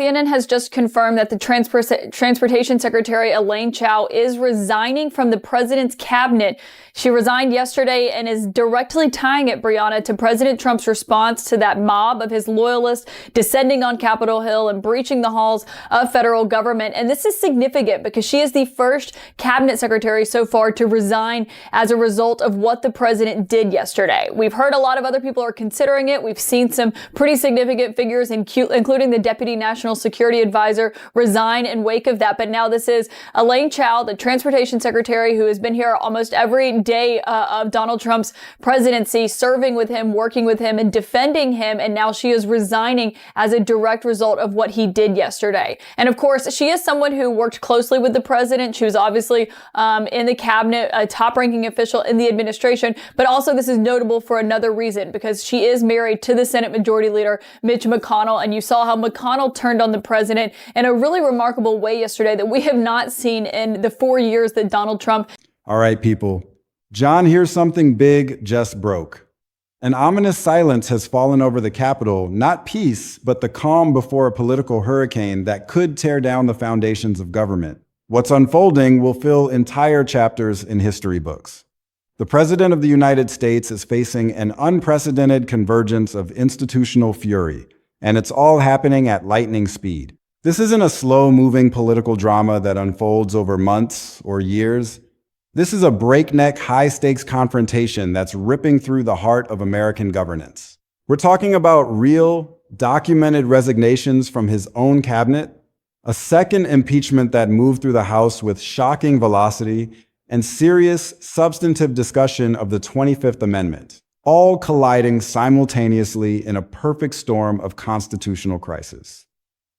CNN has just confirmed that the Transportation Secretary Elaine Chao is resigning from the president's cabinet. She resigned yesterday and is directly tying it, Brianna, to President Trump's response to that mob of his loyalists descending on Capitol Hill and breaching the halls of federal government. And this is significant because she is the first cabinet secretary so far to resign as a result of what the president did yesterday. We've heard a lot of other people are considering it. We've seen some pretty significant figures, including the Deputy National Security Advisor, resign in wake of that. But now this is Elaine Chao, the Transportation Secretary, who has been here almost every day of Donald Trump's presidency, serving with him, working with him, and defending him. And now she is resigning as a direct result of what he did yesterday. And of course, she is someone who worked closely with the president. She was obviously in the cabinet, a top-ranking official in the administration. But also this is notable for another reason, because she is married to the Senate Majority Leader, Mitch McConnell. And you saw how McConnell turned on the president in a really remarkable way yesterday that we have not seen in the 4 years that Donald Trump. All right, people. John, here's something big just broke. An ominous silence has fallen over the Capitol, not peace, but the calm before a political hurricane that could tear down the foundations of government. What's unfolding will fill entire chapters in history books. The President of the United States is facing an unprecedented convergence of institutional fury, and it's all happening at lightning speed. This isn't a slow-moving political drama that unfolds over months or years. This is a breakneck, high-stakes confrontation that's ripping through the heart of American governance. We're talking about real, documented resignations from his own cabinet, a second impeachment that moved through the House with shocking velocity, and serious, substantive discussion of the 25th Amendment, all colliding simultaneously in a perfect storm of constitutional crisis.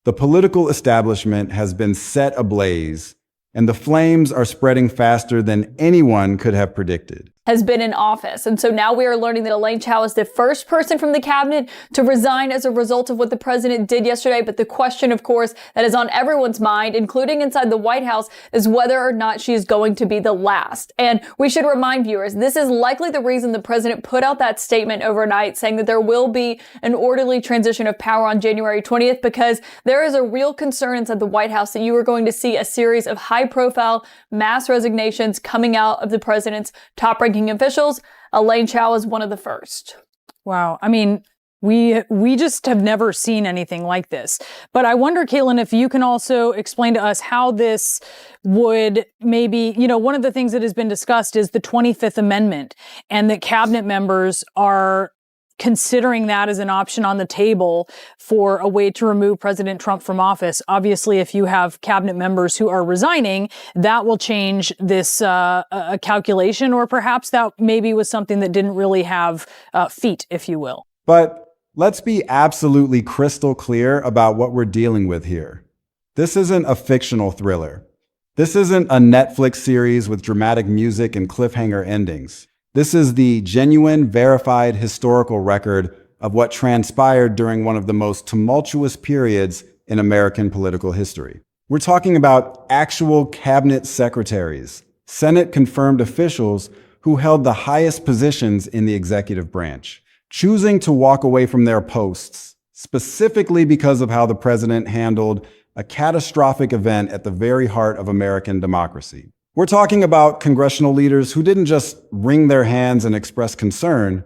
The political establishment has been set ablaze, and the flames are spreading faster than anyone could have predicted. Has been in office. And so now we are learning that Elaine Chao is the first person from the cabinet to resign as a result of what the president did yesterday. But the question, of course, that is on everyone's mind, including inside the White House, is whether or not she is going to be the last. And we should remind viewers, this is likely the reason the president put out that statement overnight saying that there will be an orderly transition of power on January 20th, because there is a real concern inside the White House that you are going to see a series of high-profile mass resignations coming out of the president's top-ranking officials. Elaine Chao is one of the first. Wow. I mean, we just have never seen anything like this. But I wonder, Caitlin, if you can also explain to us how this would maybe, one of the things that has been discussed is the 25th Amendment, and that cabinet members are considering that as an option on the table for a way to remove President Trump from office. Obviously, if you have cabinet members who are resigning, that will change this a calculation, or perhaps that maybe was something that didn't really have feet, if you will. But let's be absolutely crystal clear about what we're dealing with here. This isn't a fictional thriller. This isn't a Netflix series with dramatic music and cliffhanger endings. This is the genuine, verified historical record of what transpired during one of the most tumultuous periods in American political history. We're talking about actual cabinet secretaries, Senate-confirmed officials who held the highest positions in the executive branch, choosing to walk away from their posts, specifically because of how the president handled a catastrophic event at the very heart of American democracy. We're talking about congressional leaders who didn't just wring their hands and express concern.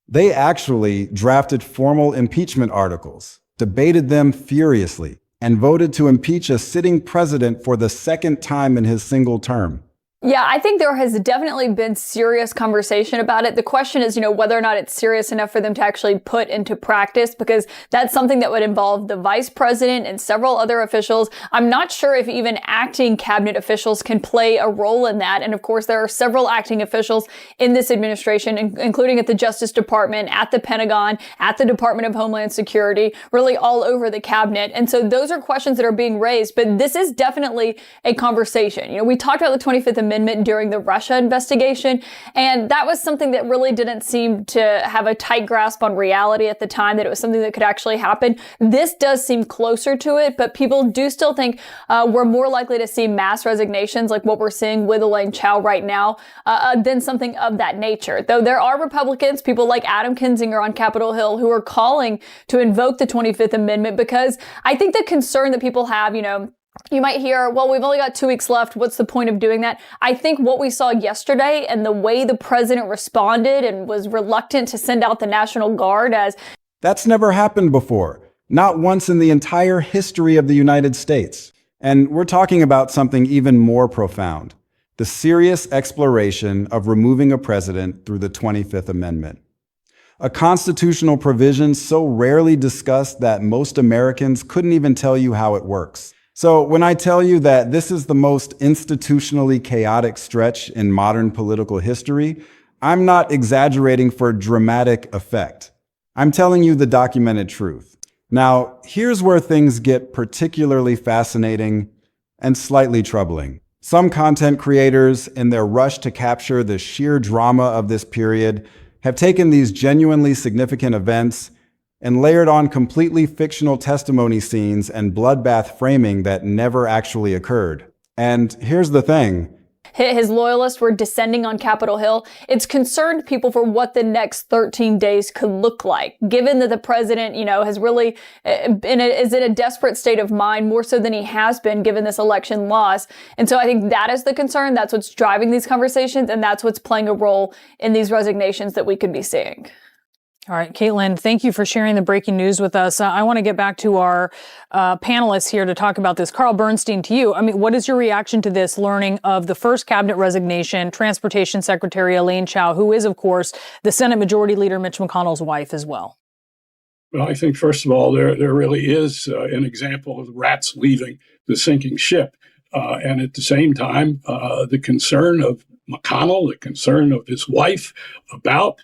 They actually drafted formal impeachment articles, debated them furiously, and voted to impeach a sitting president for the second time in his single term. Yeah, I think there has definitely been serious conversation about it. The question is, whether or not it's serious enough for them to actually put into practice, because that's something that would involve the vice president and several other officials. I'm not sure if even acting cabinet officials can play a role in that. And of course, there are several acting officials in this administration, including at the Justice Department, at the Pentagon, at the Department of Homeland Security, really all over the cabinet. And so those are questions that are being raised, but this is definitely a conversation. We talked about the 25th Amendment during the Russia investigation. And that was something that really didn't seem to have a tight grasp on reality at the time, that it was something that could actually happen. This does seem closer to it, but people do still think we're more likely to see mass resignations like what we're seeing with Elaine Chao right now than something of that nature. Though there are Republicans, people like Adam Kinzinger on Capitol Hill, who are calling to invoke the 25th Amendment, because I think the concern that people have, you might hear, well, we've only got 2 weeks left. What's the point of doing that? I think what we saw yesterday and the way the president responded and was reluctant to send out the National Guard as... That's never happened before. Not once in the entire history of the United States. And we're talking about something even more profound: the serious exploration of removing a president through the 25th Amendment. A constitutional provision so rarely discussed that most Americans couldn't even tell you how it works. So when I tell you that this is the most institutionally chaotic stretch in modern political history, I'm not exaggerating for dramatic effect. I'm telling you the documented truth. Now, here's where things get particularly fascinating and slightly troubling. Some content creators, in their rush to capture the sheer drama of this period, have taken these genuinely significant events and layered on completely fictional testimony scenes and bloodbath framing that never actually occurred. And here's the thing. His loyalists were descending on Capitol Hill. It's concerned people for what the next 13 days could look like, given that the president, has really is in a desperate state of mind, more so than he has been given this election loss. And so I think that is the concern. That's what's driving these conversations, and that's what's playing a role in these resignations that we could be seeing. All right, Caitlin, thank you for sharing the breaking news with us. I want to get back to our panelists here to talk about this. Carl Bernstein, to you. I mean, what is your reaction to this, learning of the first cabinet resignation, Transportation Secretary Elaine Chao, who is, of course, the Senate Majority Leader Mitch McConnell's wife as well? Well, I think, first of all, there really is an example of rats leaving the sinking ship. And at the same time, the concern of McConnell, the concern of his wife about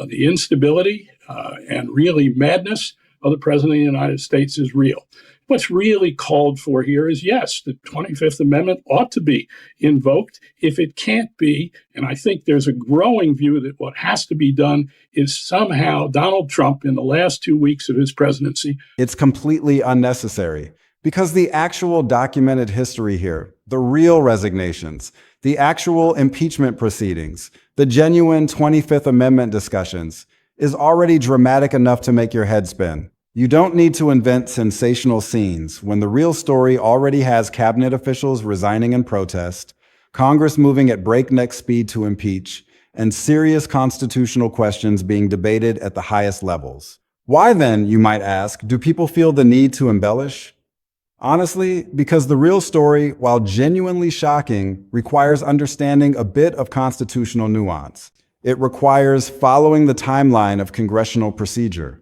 the instability and really madness of the President of the United States is real. What's really called for here is, yes, the 25th Amendment ought to be invoked. If it can't be, and I think there's a growing view that what has to be done is somehow Donald Trump, in the last 2 weeks of his presidency... It's completely unnecessary, because the actual documented history here, the real resignations, the actual impeachment proceedings, the genuine 25th Amendment discussions, is already dramatic enough to make your head spin. You don't need to invent sensational scenes when the real story already has cabinet officials resigning in protest, Congress moving at breakneck speed to impeach, and serious constitutional questions being debated at the highest levels. Why then, you might ask, do people feel the need to embellish? Honestly, because the real story, while genuinely shocking, requires understanding a bit of constitutional nuance. It requires following the timeline of congressional procedure.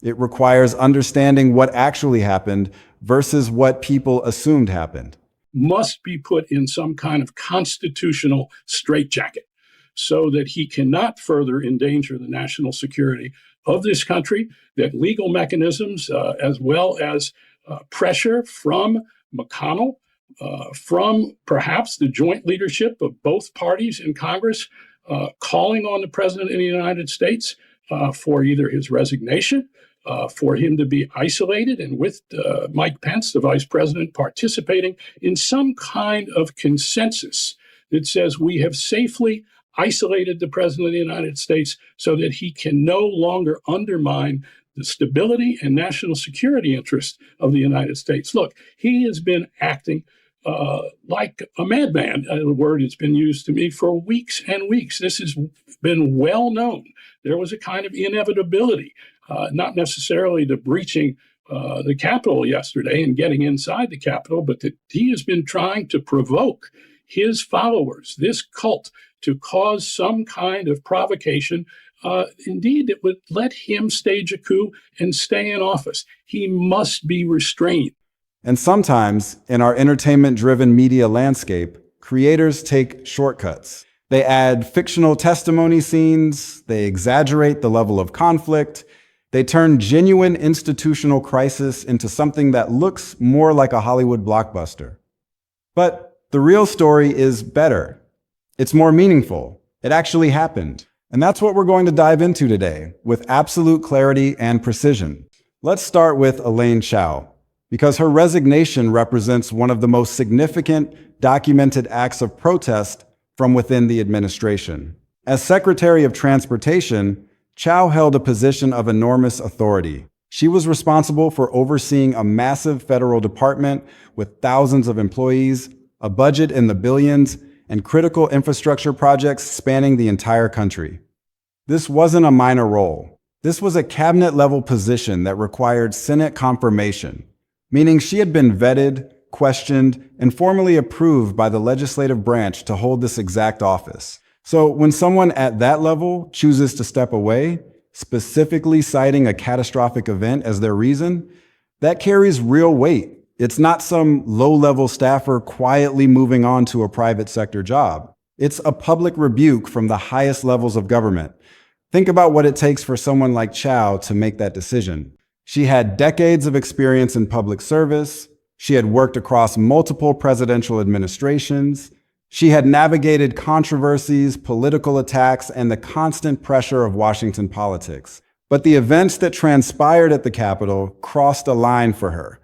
It requires understanding what actually happened versus what people assumed happened. Must be put in some kind of constitutional straitjacket so that he cannot further endanger the national security of this country, that legal mechanisms as well as pressure from McConnell, from perhaps the joint leadership of both parties in Congress, calling on the President of the United States for either his resignation, for him to be isolated, and with Mike Pence, the vice president, participating in some kind of consensus that says we have safely isolated the President of the United States so that he can no longer undermine the stability and national security interests of the United States. Look, he has been acting like a madman. The word has been used to me for weeks and weeks. This has been well known. There was a kind of inevitability, not necessarily to breaching the Capitol yesterday and getting inside the Capitol, but that he has been trying to provoke his followers, this cult, to cause some kind of provocation. Indeed, it would let him stage a coup and stay in office. He must be restrained. And sometimes, in our entertainment-driven media landscape, creators take shortcuts. They add fictional testimony scenes, they exaggerate the level of conflict, they turn genuine institutional crisis into something that looks more like a Hollywood blockbuster. But The real story is better. It's more meaningful. It actually happened. And that's what we're going to dive into today with absolute clarity and precision. Let's start with Elaine Chao, because her resignation represents one of the most significant documented acts of protest from within the administration. As Secretary of Transportation, Chao held a position of enormous authority. She was responsible for overseeing a massive federal department with thousands of employees, a budget in the billions, and critical infrastructure projects spanning the entire country. This wasn't a minor role. This was a cabinet-level position that required Senate confirmation, meaning she had been vetted, questioned, and formally approved by the legislative branch to hold this exact office. So when someone at that level chooses to step away, specifically citing a catastrophic event as their reason, that carries real weight. It's not some low-level staffer quietly moving on to a private sector job. It's a public rebuke from the highest levels of government. Think about what it takes for someone like Chao to make that decision. She had decades of experience in public service. She had worked across multiple presidential administrations. She had navigated controversies, political attacks, and the constant pressure of Washington politics. But the events that transpired at the Capitol crossed a line for her.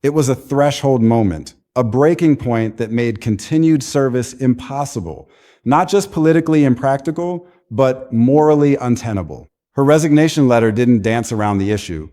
It was a threshold moment, a breaking point that made continued service impossible, not just politically impractical, but morally untenable. Her resignation letter didn't dance around the issue.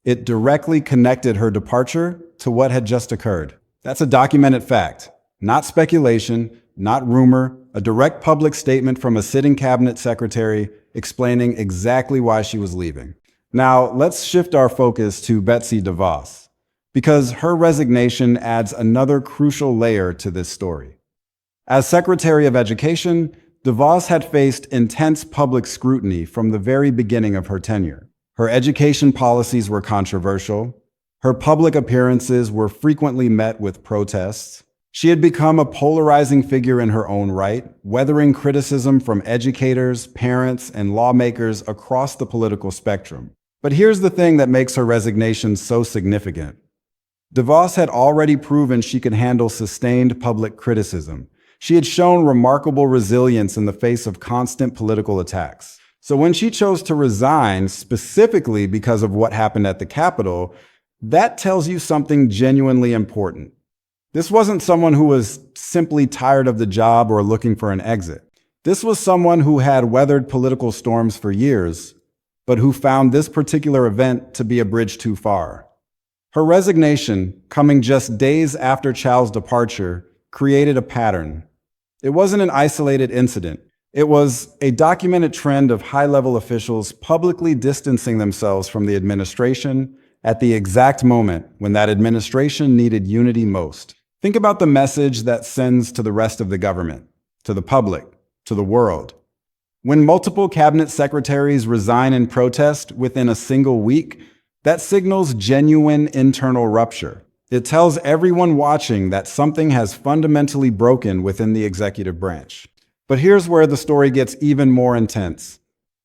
It directly connected her departure to what had just occurred. That's a documented fact, not speculation, not rumor, a direct public statement from a sitting cabinet secretary explaining exactly why she was leaving. Now, let's shift our focus to Betsy DeVos, because her resignation adds another crucial layer to this story. As Secretary of Education, DeVos had faced intense public scrutiny from the very beginning of her tenure. Her education policies were controversial. Her public appearances were frequently met with protests. She had become a polarizing figure in her own right, weathering criticism from educators, parents, and lawmakers across the political spectrum. But here's the thing that makes her resignation so significant. DeVos had already proven she could handle sustained public criticism. She had shown remarkable resilience in the face of constant political attacks. So when she chose to resign specifically because of what happened at the Capitol, that tells you something genuinely important. This wasn't someone who was simply tired of the job or looking for an exit. This was someone who had weathered political storms for years, but who found this particular event to be a bridge too far. Her resignation, coming just days after Chao's departure, created a pattern. It wasn't an isolated incident. It was a documented trend of high-level officials publicly distancing themselves from the administration at the exact moment when that administration needed unity most. Think about the message that sends to the rest of the government, to the public, to the world. When multiple cabinet secretaries resign in protest within a single week, that signals genuine internal rupture. It tells everyone watching that something has fundamentally broken within the executive branch. But here's where the story gets even more intense,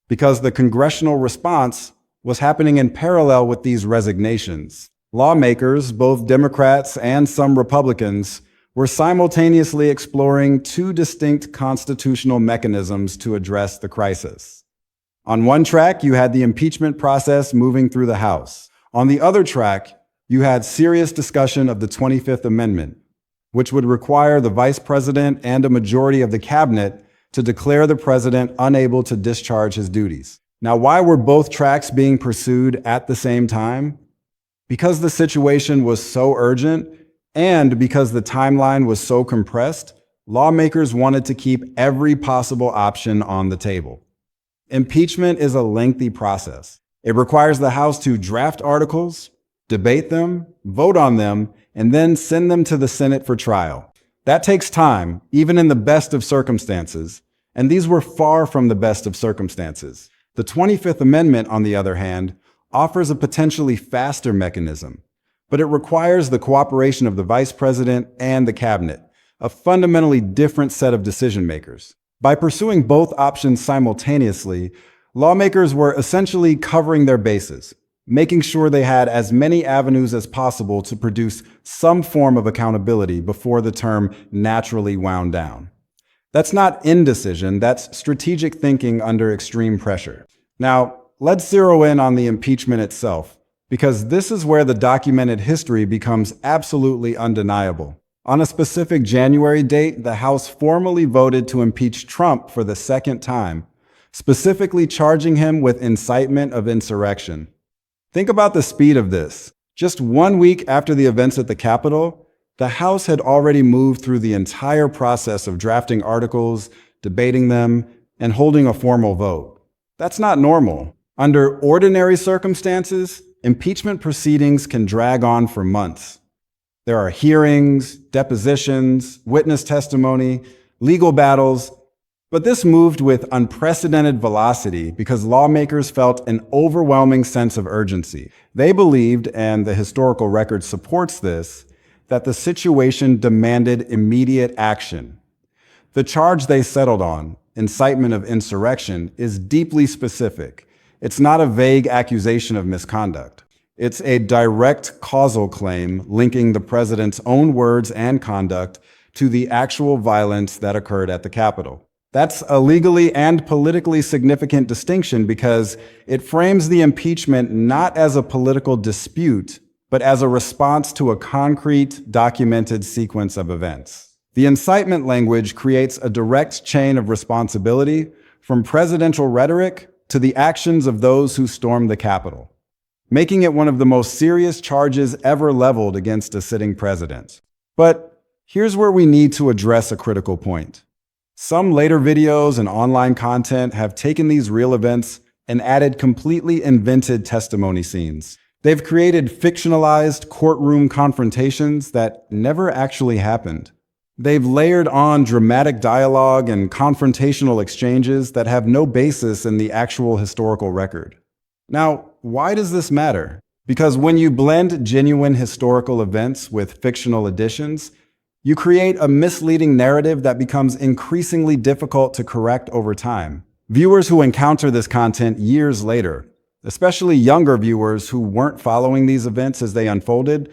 because the congressional response was happening in parallel with these resignations. Lawmakers, both Democrats and some Republicans, were simultaneously exploring two distinct constitutional mechanisms to address the crisis. On one track, you had the impeachment process moving through the House. On the other track, you had serious discussion of the 25th Amendment, which would require the vice president and a majority of the cabinet to declare the president unable to discharge his duties. Now, why were both tracks being pursued at the same time? Because the situation was so urgent and because the timeline was so compressed, lawmakers wanted to keep every possible option on the table. Impeachment is a lengthy process. It requires the House to draft articles, debate them, vote on them, and then send them to the Senate for trial. That takes time, even in the best of circumstances, and these were far from the best of circumstances. The 25th Amendment, on the other hand, offers a potentially faster mechanism, but it requires the cooperation of the vice president and the cabinet, a fundamentally different set of decision makers. By pursuing both options simultaneously, lawmakers were essentially covering their bases. making sure they had as many avenues as possible to produce some form of accountability before the term naturally wound down. That's not indecision, that's strategic thinking under extreme pressure. Now, let's zero in on the impeachment itself, because this is where the documented history becomes absolutely undeniable. On a specific January date, the House formally voted to impeach Trump for the second time, specifically charging him with incitement of insurrection. Think about the speed of this. Just 1 week after the events at the Capitol, the House had already moved through the entire process of drafting articles, debating them, and holding a formal vote. That's not normal. Under ordinary circumstances, impeachment proceedings can drag on for months. There are hearings, depositions, witness testimony, legal battles, but this moved with unprecedented velocity because lawmakers felt an overwhelming sense of urgency. They believed, and the historical record supports this, that the situation demanded immediate action. The charge they settled on, incitement of insurrection, is deeply specific. It's not a vague accusation of misconduct. It's a direct causal claim linking the president's own words and conduct to the actual violence that occurred at the Capitol. That's a legally and politically significant distinction because it frames the impeachment not as a political dispute, but as a response to a concrete, documented sequence of events. The incitement language creates a direct chain of responsibility from presidential rhetoric to the actions of those who stormed the Capitol, making it one of the most serious charges ever leveled against a sitting president. But here's where we need to address a critical point. Some later videos and online content have taken these real events and added completely invented testimony scenes. They've created fictionalized courtroom confrontations that never actually happened. They've layered on dramatic dialogue and confrontational exchanges that have no basis in the actual historical record. Now, why does this matter? Because when you blend genuine historical events with fictional additions, you create a misleading narrative that becomes increasingly difficult to correct over time. Viewers who encounter this content years later, especially younger viewers who weren't following these events as they unfolded,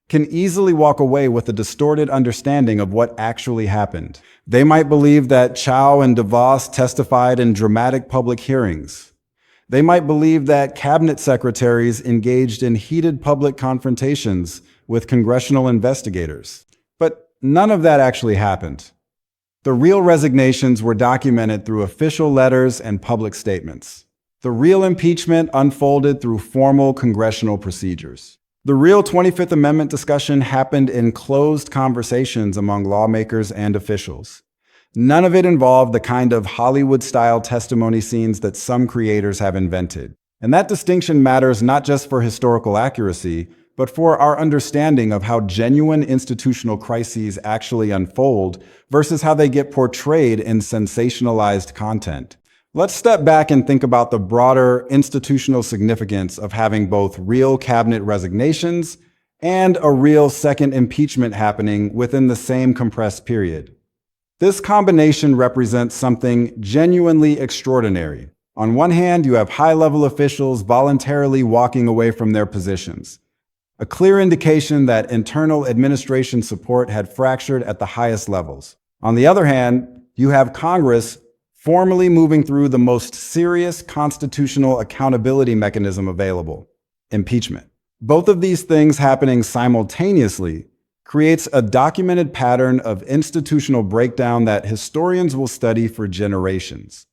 can easily walk away with a distorted understanding of what actually happened. They might believe that Chao and DeVos testified in dramatic public hearings. They might believe that cabinet secretaries engaged in heated public confrontations with congressional investigators. But none of that actually happened. The real resignations were documented through official letters and public statements. The real impeachment unfolded through formal congressional procedures. The real 25th Amendment discussion happened in closed conversations among lawmakers and officials. None of it involved the kind of Hollywood-style testimony scenes that some creators have invented. And that distinction matters not just for historical accuracy, but for our understanding of how genuine institutional crises actually unfold versus how they get portrayed in sensationalized content. Let's step back and think about the broader institutional significance of having both real cabinet resignations and a real second impeachment happening within the same compressed period. This combination represents something genuinely extraordinary. On one hand, you have high-level officials voluntarily walking away from their positions, a clear indication that internal administration support had fractured at the highest levels. On the other hand, you have Congress formally moving through the most serious constitutional accountability mechanism available, impeachment. Both of these things happening simultaneously creates a documented pattern of institutional breakdown that historians will study for generations.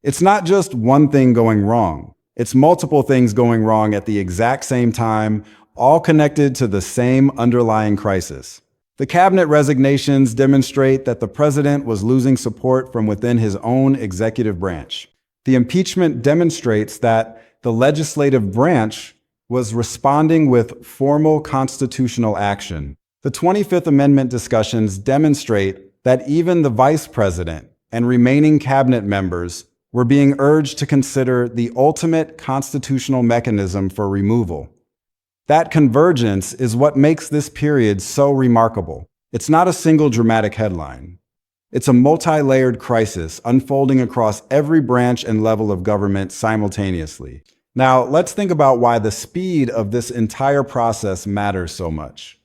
It's not just one thing going wrong. It's multiple things going wrong at the exact same time, all connected to the same underlying crisis. The cabinet resignations demonstrate that the president was losing support from within his own executive branch. The impeachment demonstrates that the legislative branch was responding with formal constitutional action. The 25th Amendment discussions demonstrate that even the vice president and remaining cabinet members were being urged to consider the ultimate constitutional mechanism for removal. That convergence is what makes this period so remarkable. It's not a single dramatic headline. It's a multi-layered crisis unfolding across every branch and level of government simultaneously. Now, let's think about why the speed of this entire process matters so much.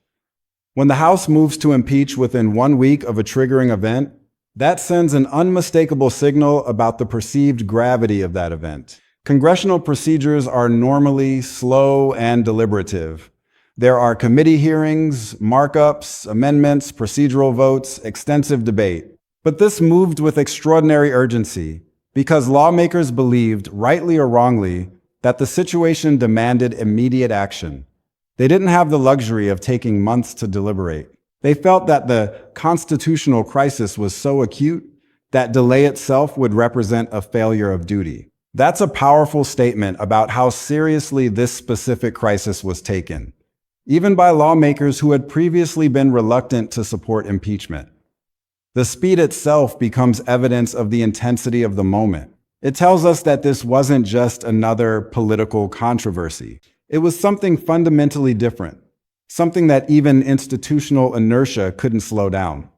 When the House moves to impeach within 1 week of a triggering event, that sends an unmistakable signal about the perceived gravity of that event. Congressional procedures are normally slow and deliberative. There are committee hearings, markups, amendments, procedural votes, extensive debate. But this moved with extraordinary urgency because lawmakers believed, rightly or wrongly, that the situation demanded immediate action. They didn't have the luxury of taking months to deliberate. They felt that the constitutional crisis was so acute that delay itself would represent a failure of duty. That's a powerful statement about how seriously this specific crisis was taken, even by lawmakers who had previously been reluctant to support impeachment. The speed itself becomes evidence of the intensity of the moment. It tells us that this wasn't just another political controversy. It was something fundamentally different, something that even institutional inertia couldn't slow down.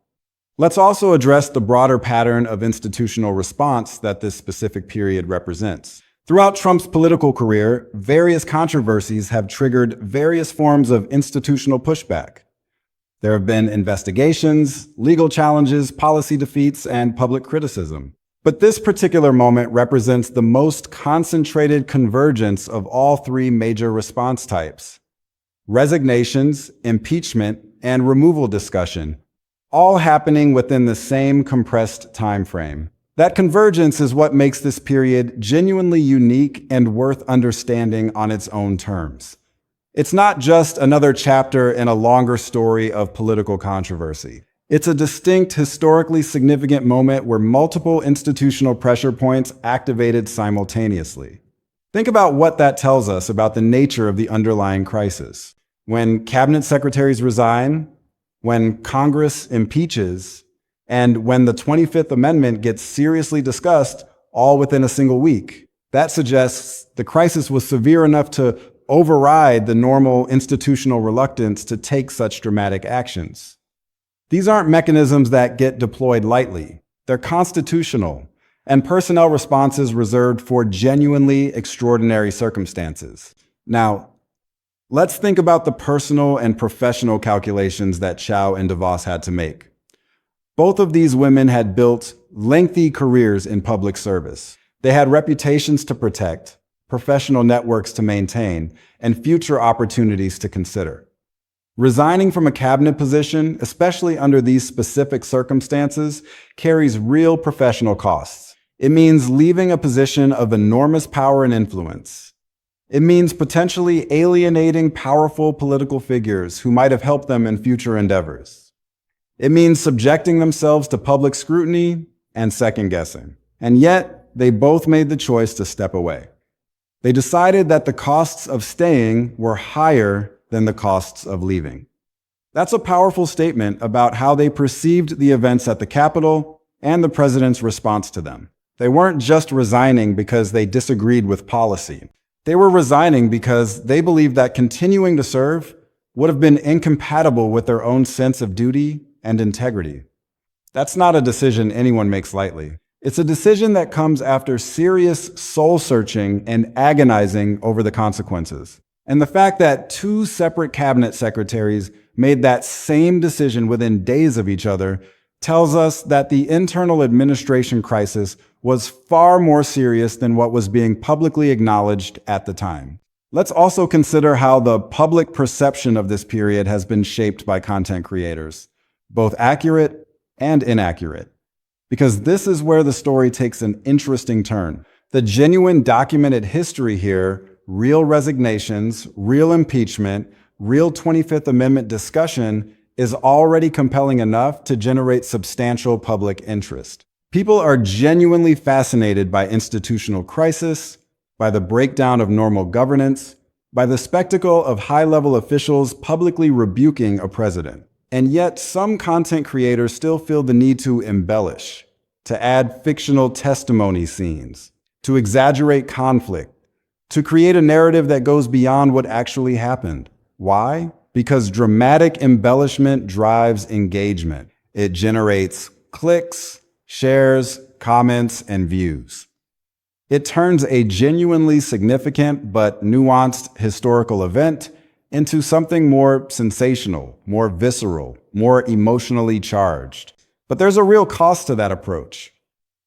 Let's also address the broader pattern of institutional response that this specific period represents. Throughout Trump's political career, various controversies have triggered various forms of institutional pushback. There have been investigations, legal challenges, policy defeats, and public criticism. But this particular moment represents the most concentrated convergence of all three major response types: resignations, impeachment, and removal discussion, all happening within the same compressed time frame. That convergence is what makes this period genuinely unique and worth understanding on its own terms. It's not just another chapter in a longer story of political controversy. It's a distinct, historically significant moment where multiple institutional pressure points activated simultaneously. Think about what that tells us about the nature of the underlying crisis. When cabinet secretaries resign, when Congress impeaches, and when the 25th Amendment gets seriously discussed all within a single week, that suggests the crisis was severe enough to override the normal institutional reluctance to take such dramatic actions. These aren't mechanisms that get deployed lightly. They're constitutional and personnel responses reserved for genuinely extraordinary circumstances. Now, let's think about the personal and professional calculations that Chao and DeVos had to make. Both of these women had built lengthy careers in public service. They had reputations to protect, professional networks to maintain, and future opportunities to consider. Resigning from a cabinet position, especially under these specific circumstances, carries real professional costs. It means leaving a position of enormous power and influence. It means potentially alienating powerful political figures who might have helped them in future endeavors. It means subjecting themselves to public scrutiny and second-guessing. And yet, they both made the choice to step away. They decided that the costs of staying were higher than the costs of leaving. That's a powerful statement about how they perceived the events at the Capitol and the president's response to them. They weren't just resigning because they disagreed with policy. They were resigning because they believed that continuing to serve would have been incompatible with their own sense of duty and integrity. That's not a decision anyone makes lightly. It's a decision that comes after serious soul-searching and agonizing over the consequences. And the fact that two separate cabinet secretaries made that same decision within days of each other tells us that the internal administration crisis was far more serious than what was being publicly acknowledged at the time. Let's also consider how the public perception of this period has been shaped by content creators, both accurate and inaccurate. Because this is where the story takes an interesting turn. The genuine documented history here, real resignations, real impeachment, real 25th Amendment discussion, is already compelling enough to generate substantial public interest. People are genuinely fascinated by institutional crisis, by the breakdown of normal governance, by the spectacle of high-level officials publicly rebuking a president. And yet, some content creators still feel the need to embellish, to add fictional testimony scenes, to exaggerate conflict, to create a narrative that goes beyond what actually happened. Why? Because dramatic embellishment drives engagement. It generates clicks, shares, comments, and views. It turns a genuinely significant but nuanced historical event into something more sensational, more visceral, more emotionally charged. But there's a real cost to that approach.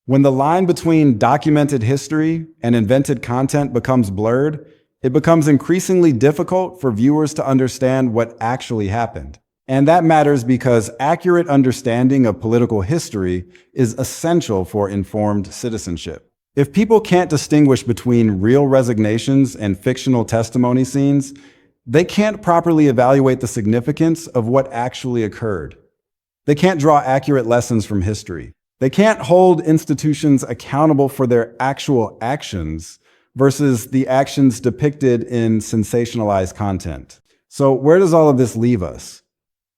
When the line between documented history and invented content becomes blurred, it becomes increasingly difficult for viewers to understand what actually happened. And that matters because accurate understanding of political history is essential for informed citizenship. If people can't distinguish between real resignations and fictional testimony scenes, they can't properly evaluate the significance of what actually occurred. They can't draw accurate lessons from history. They can't hold institutions accountable for their actual actions versus the actions depicted in sensationalized content. So where does all of this leave us?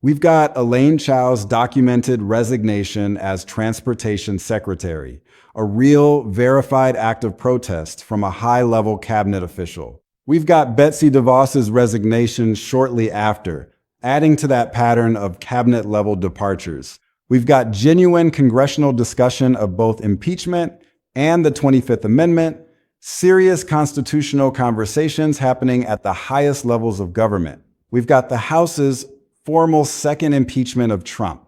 We've got Elaine Chao's documented resignation as transportation secretary, a real, verified act of protest from a high-level cabinet official. We've got Betsy DeVos's resignation shortly after, adding to that pattern of cabinet-level departures. We've got genuine congressional discussion of both impeachment and the 25th Amendment, serious constitutional conversations happening at the highest levels of government. We've got the House's formal second impeachment of Trump,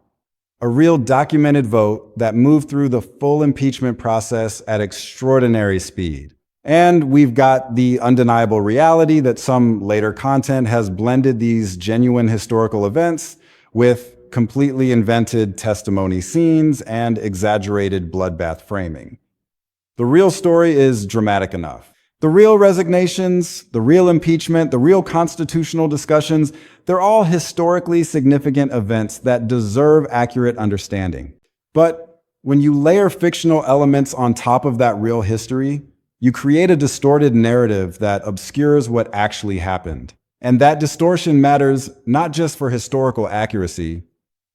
a real documented vote that moved through the full impeachment process at extraordinary speed. And we've got the undeniable reality that some later content has blended these genuine historical events with completely invented testimony scenes and exaggerated bloodbath framing. The real story is dramatic enough. The real resignations, the real impeachment, the real constitutional discussions, they're all historically significant events that deserve accurate understanding. But when you layer fictional elements on top of that real history, you create a distorted narrative that obscures what actually happened. And that distortion matters not just for historical accuracy,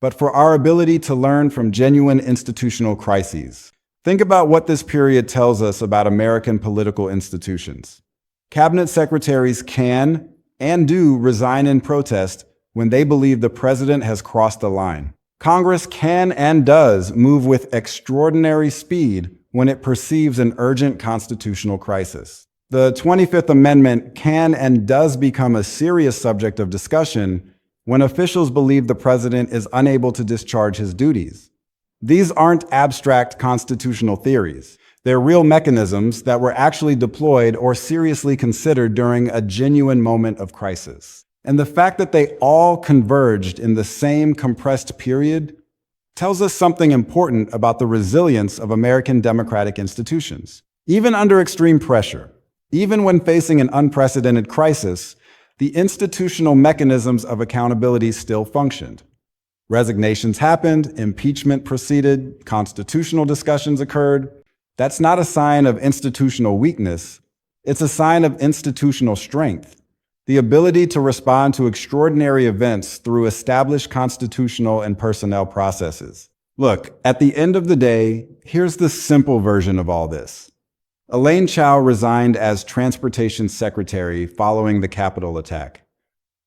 but for our ability to learn from genuine institutional crises. Think about what this period tells us about American political institutions. Cabinet secretaries can and do resign in protest when they believe the president has crossed the line. Congress can and does move with extraordinary speed when it perceives an urgent constitutional crisis. The 25th Amendment can and does become a serious subject of discussion when officials believe the president is unable to discharge his duties. These aren't abstract constitutional theories. They're real mechanisms that were actually deployed or seriously considered during a genuine moment of crisis. And the fact that they all converged in the same compressed period tells us something important about the resilience of American democratic institutions. Even under extreme pressure, even when facing an unprecedented crisis, the institutional mechanisms of accountability still functioned. Resignations happened, impeachment proceeded, constitutional discussions occurred. That's not a sign of institutional weakness. It's a sign of institutional strength, the ability to respond to extraordinary events through established constitutional and personnel processes. Look, at the end of the day, here's the simple version of all this. Elaine Chao resigned as transportation secretary following the Capitol attack.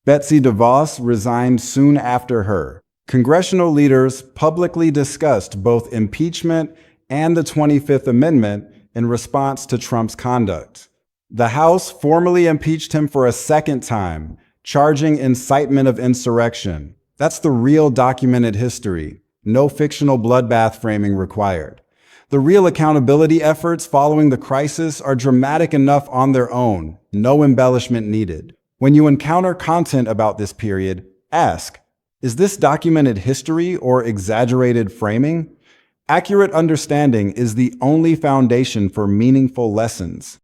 Betsy DeVos resigned soon after her. Congressional leaders publicly discussed both impeachment and the 25th Amendment in response to Trump's conduct. The House formally impeached him for a second time, charging incitement of insurrection. That's the real documented history. No fictional bloodbath framing required. The real accountability efforts following the crisis are dramatic enough on their own, no embellishment needed. When you encounter content about this period, ask, is this documented history or exaggerated framing? Accurate understanding is the only foundation for meaningful lessons.